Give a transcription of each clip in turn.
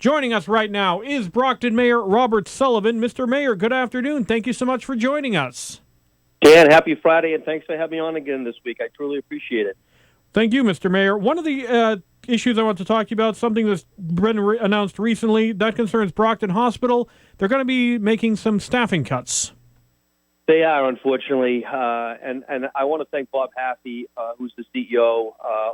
Joining us right now is Brockton Mayor Robert Sullivan. Mr. Mayor, good afternoon. Thank you so much for joining us. Dan, happy Friday, and thanks for having me on again this week. I truly appreciate it. Thank you, Mr. Mayor. One of the issues I want to talk to you about, something that's been announced recently, that concerns Brockton Hospital. They're going to be making some staffing cuts. They are, unfortunately, and I want to thank Bob Haffey, who's the CEO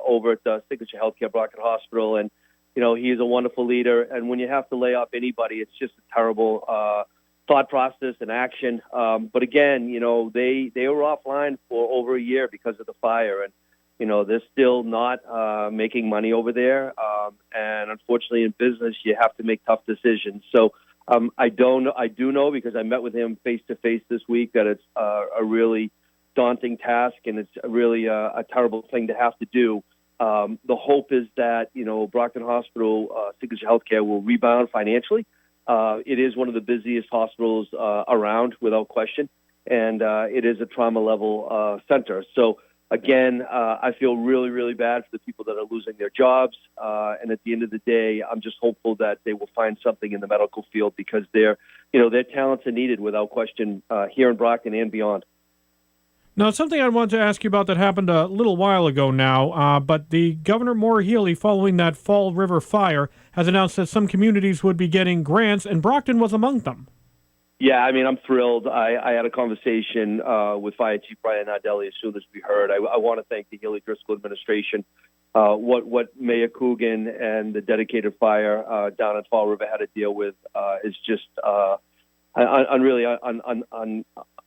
over at Signature Healthcare Brockton Hospital, and he is a wonderful leader. And when you have to lay off anybody, it's just a terrible thought process and action. But again, they were offline for over a year because of the fire, and they're still not making money over there. And unfortunately, in business, you have to make tough decisions. So I do know because I met with him face to face this week that it's a really daunting task, and it's really a terrible thing to have to do. The hope is that Brockton Hospital, Signature Healthcare will rebound financially. It is one of the busiest hospitals around, without question, and it is a trauma level center. So again, I feel really, really bad for the people that are losing their jobs. And at the end of the day, I'm just hopeful that they will find something in the medical field because their talents are needed without question here in Brockton and beyond. Now, something I wanted to ask you about that happened a little while ago now, but the Governor Maura Healey, following that Fall River fire, has announced that some communities would be getting grants, and Brockton was among them. Yeah, I mean, I'm thrilled. I had a conversation with Fire Chief Brian Nardelli as soon as we heard. I want to thank the Healy Driscoll administration. What Mayor Coogan and the dedicated fire down in Fall River had to deal with is just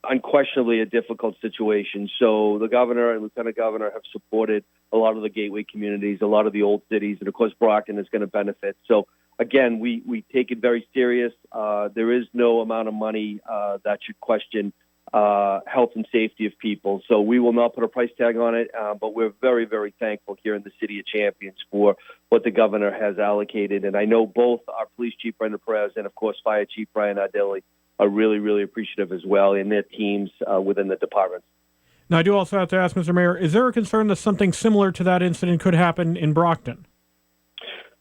unquestionably a difficult situation. So the governor and lieutenant governor have supported a lot of the gateway communities, a lot of the old cities, and of course Brockton is going to benefit. So again, we take it very serious. There is no amount of money that should question health and safety of people. So we will not put a price tag on it, but we're very, very thankful here in the City of Champions for what the governor has allocated. And I know both our police chief, Brendan Perez, and of course Fire Chief Brian Nardelli are really, really appreciative as well in their teams within the department. Now, I do also have to ask, Mr. Mayor, is there a concern that something similar to that incident could happen in Brockton?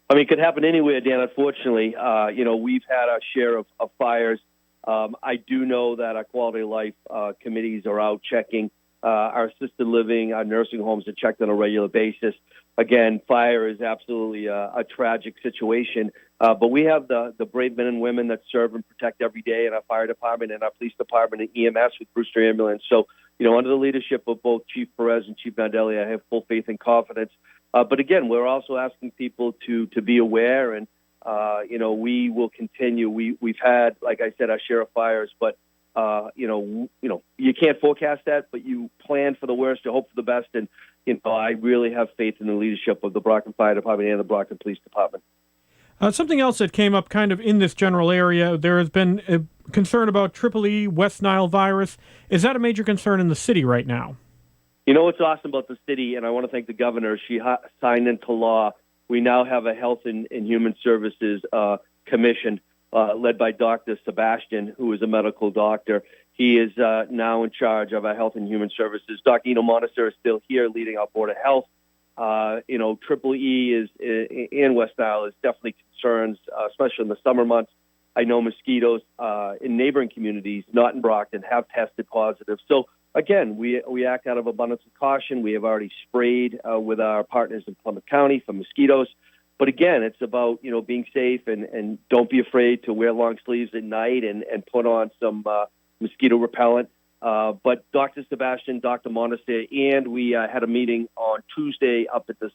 I mean, it could happen anywhere, Dan, unfortunately. We've had our share of fires. I do know that our quality of life committees are out checking. Our assisted living, our nursing homes are checked on a regular basis. Again, fire is absolutely a tragic situation, but we have the brave men and women that serve and protect every day in our fire department and our police department and EMS with Brewster Ambulance. So, under the leadership of both Chief Perez and Chief Nardelli, I have full faith and confidence. But again, we're also asking people to be aware, and we will continue. We've had, like I said, our share of fires, but you can't forecast that, but you plan for the worst, you hope for the best, and I really have faith in the leadership of the Brockton Fire Department and the Brockton Police Department. Something else that came up kind of in this general area, there has been a concern about EEE West Nile virus. Is that a major concern in the city right now? What's awesome about the city, and I want to thank the governor, she signed into law. We now have a Health and Human Services Commission led by Dr. Sebastian, who is a medical doctor. He is now in charge of our Health and Human Services. Dr. Eno Monister is still here leading our Board of Health. EEE and West Nile is definitely concerns, especially in the summer months. I know mosquitoes in neighboring communities, not in Brockton, have tested positive. So again, we act out of abundance of caution. We have already sprayed with our partners in Plymouth County for mosquitoes. But again, it's about, being safe and don't be afraid to wear long sleeves at night and put on some mosquito repellent. But Dr. Sebastian, Dr. Monister, and we had a meeting on Tuesday up at the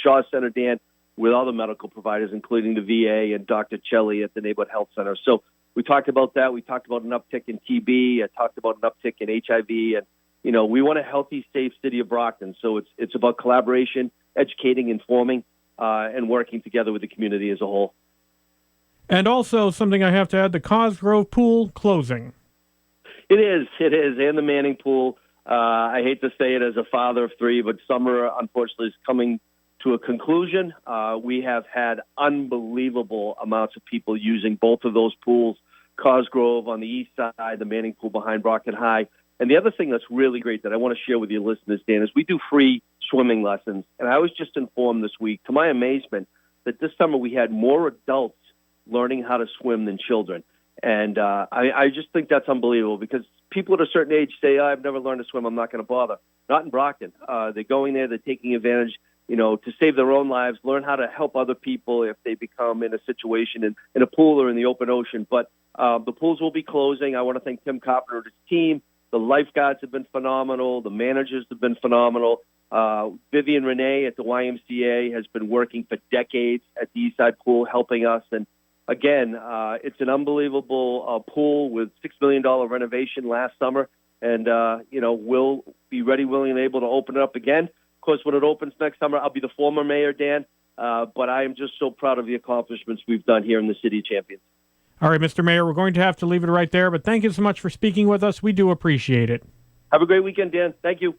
Shaw Center, Dan, with all the medical providers, including the VA and Dr. Chelly at the Neighborhood Health Center. So we talked about that. We talked about an uptick in TB. I talked about an uptick in HIV. And, we want a healthy, safe city of Brockton. So it's about collaboration, educating, informing, and working together with the community as a whole. And also something I have to add, the Cosgrove Pool closing. It is, and the Manning Pool. I hate to say it as a father of three, but summer, unfortunately, is coming to a conclusion. We have had unbelievable amounts of people using both of those pools, Cosgrove on the east side, the Manning Pool behind Brockton High. And the other thing that's really great that I want to share with your listeners, Dan, is we do free swimming lessons. And I was just informed this week, to my amazement, that this summer we had more adults learning how to swim than children. And I just think that's unbelievable because people at a certain age say, I've never learned to swim, I'm not going to bother. Not in Brockton. They're going there, they're taking advantage, to save their own lives, learn how to help other people if they become in a situation in a pool or in the open ocean. But the pools will be closing. I want to thank Tim Carpenter and his team. The lifeguards have been phenomenal. The managers have been phenomenal. Vivian Renee at the YMCA has been working for decades at the Eastside Pool, helping us. And again, it's an unbelievable pool with $6 million renovation last summer. And, we'll be ready, willing, and able to open it up again. Of course, when it opens next summer, I'll be the former mayor, Dan. But I am just so proud of the accomplishments we've done here in the City of Champions. All right, Mr. Mayor, we're going to have to leave it right there, but thank you so much for speaking with us. We do appreciate it. Have a great weekend, Dan. Thank you.